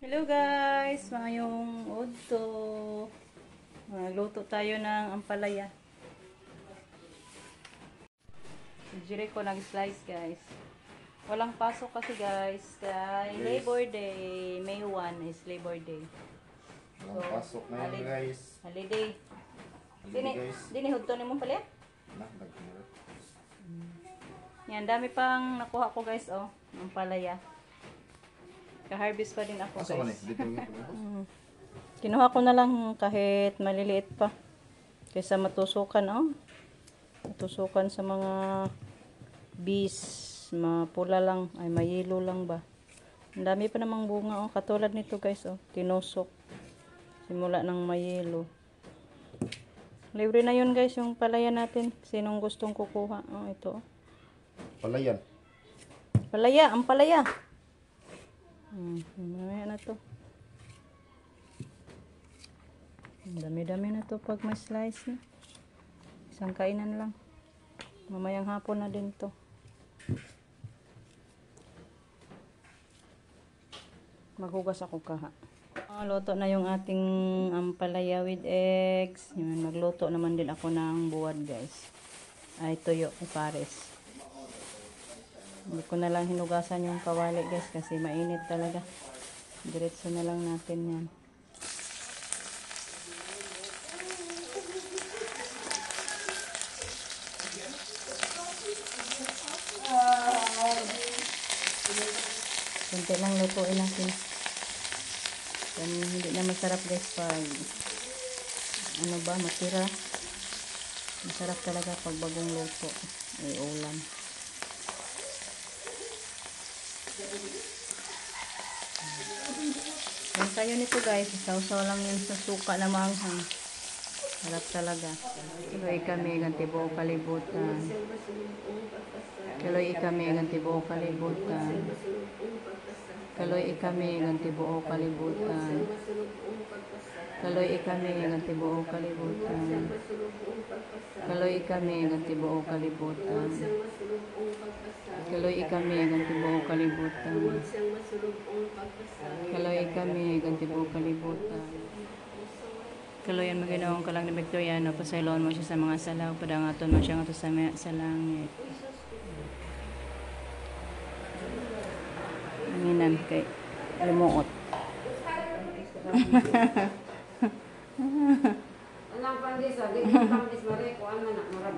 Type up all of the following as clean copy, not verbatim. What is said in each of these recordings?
Hello guys, mayong udto. Magluto tayo ng ampalaya. Jire ko nag-slice guys. Walang pasok kasi guys. Kay Labor Day. May 1 is Labor Day. Walang pasok na yun guys. Holiday. Guys. Dini hudto ni mong palaya? Nagmura. Yan, dami pang nakuha ko guys, oh. Ampalaya. Ka-harvest pa din ako Asa man eh? guys. Dito nga. Kinuha ko na lang kahit maliliit pa. Kaysa matusukan, oh. Matusukan sa mga bees. Mapula lang. Ay, mayelo lang ba. Ang dami pa namang bunga, oh. Katulad nito guys, oh. Tinusok. Simula ng mayelo. Libre na yun guys, yung palaya natin. Sinong gustong kukuha? Oh, ito. Palayan. Palaya, ang palaya. Mamaya na to. Dami-dami na to pag may slice na. Isang kainan lang. Mamayang hapon na din to. Maghugas ako kaha. Luto na yung ating ampalaya with eggs. Yan, magluto naman din ako ng buwad guys. Ay tuyo, pares. Hindi ko na lang hinugasan yung kawali guys kasi mainit talaga. Diretso na lang natin yan. Kunti lang lutuin natin. Hindi na masarap guys pag ano ba, matira. Masarap talaga pag bagong luto. Ay ulam. Yan tayo nito guys, isaw-saw lang yan sa suka na manghang. Harap talaga. Kiloy kami, ganti buo kalibutan. Kiloy kami, ganti buo kalibutan. Kiloy kami, ganti buo kalibutan. Kiloy kami, ganti buo kalibutan. Kiloy kami, ganti buo kalibutan. Kiloy kami, ganti buo kalibutan. Kiloy kami, ganti buo kalibutan. Kaloyan maginawang kalang ni Victoriano, pasaylon mo siya sa mga salaw, padangaton mo siya nga to sa langit. Anginan kay limuot. Anang pandis, di ko pandis mare ko an man marab.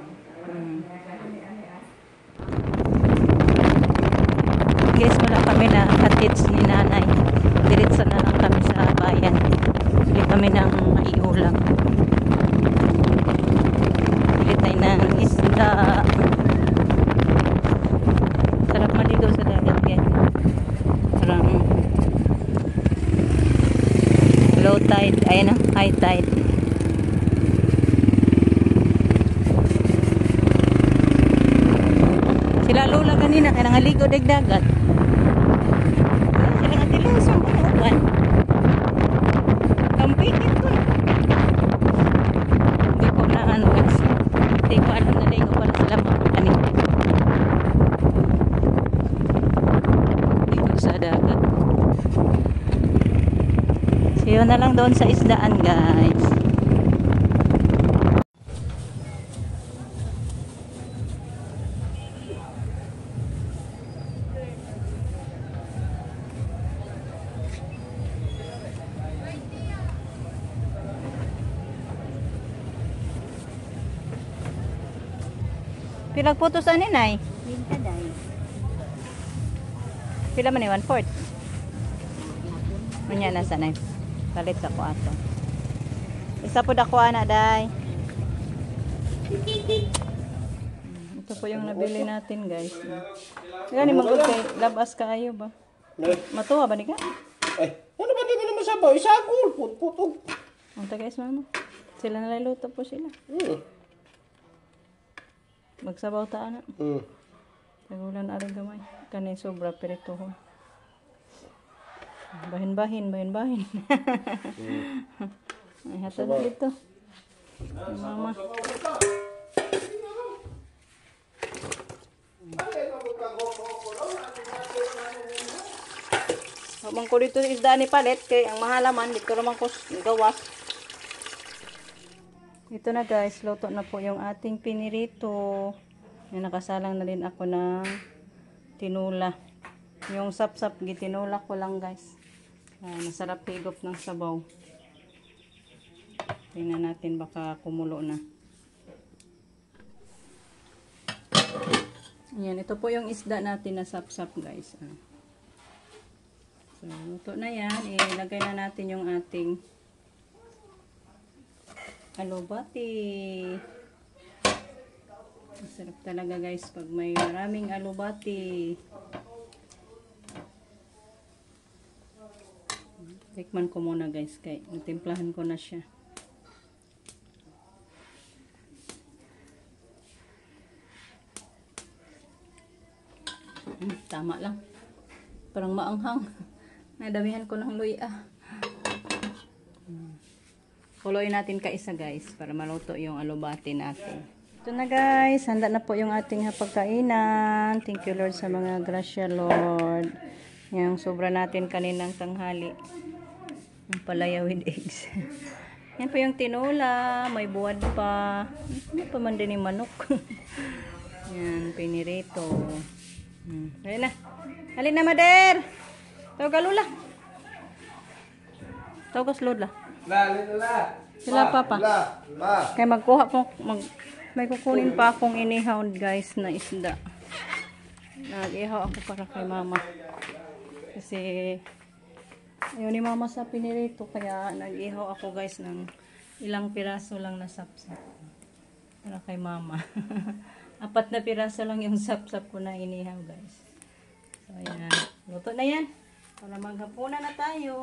Guys, wala kami na hatits ni nanay. Diretso na lang kami sa bayan. Bili kami ng maiulam. Bili tayo ng isda. Sarap maligo sa dagat yan. Parang low tide. Ayan o, high tide. Sila lula kanina kaya nangaligo dagdagat. Sila nga tilusong uwan. Camping ito. Hindi ko na ano guys. Hindi ko alam na ligo pala sila mga kanina. Ligo sa dagat. So yun na lang doon sa isdaan guys. Pilag putos ani nay? Minta dai. Pila man ni 1/4? Manya na sa nay. Palit ako ato. Isa po dako ana day. Ito po yung nabili natin guys. Gani magod kay labas kaayo ba? Matuwa ba ni ka? Ay, ano ba di naman sabaw? Isagol, putputog. Ang guys mama. Sila naluluto po sila. Magsabaw ta ana. Tagulan ari gamay. Kani sobra perito ho. Bahin-bahin. Ay hatag dito. Ay, mama. Habang ko dito isda ni palit, kay ang mahalaman, dito naman ko gawas. Ito na guys, luto na po yung ating pinirito. Yan, nakasalang na din ako ng tinula. Yung sap-sap, gitinula ko lang guys. Masarap higop ng sabaw. Tingnan natin baka kumulo na. Yan, ito po yung isda natin na sap-sap guys. So, luto na yan. Ilagay na natin yung ating alubati. Masarap talaga guys pag may maraming alubati. Tikman ko muna guys, kay natimplahan ko na siya. Tama lang. Parang maanghang. Nadamihan ko ng luya. Kuloyin natin kaisa guys para maluto yung alubati natin. Ito na guys, handa na po yung ating hapagkainan. Thank you Lord sa mga grasya Lord. Yung sobra natin kaninang tanghali. Yung palaya with eggs. Yan po yung tinula, may buwad pa. Ano pa man din yung manok. Yan, pinirito. Ayun na. Halin na, Mader. Tawag Lula. Tawag Lula. Sila papa. Kaya magkuha po, may kukunin pa akong inihaw guys na isda. Nag-ihaw ako para kay mama. Kasi ayaw ni mama sa pinirito, kaya nag-ihaw ako guys ng ilang piraso lang na sapsap para kay mama. 4 na piraso lang yung sapsap ko na inihaw guys. So ayan, luto na yan para maghapunan na tayo.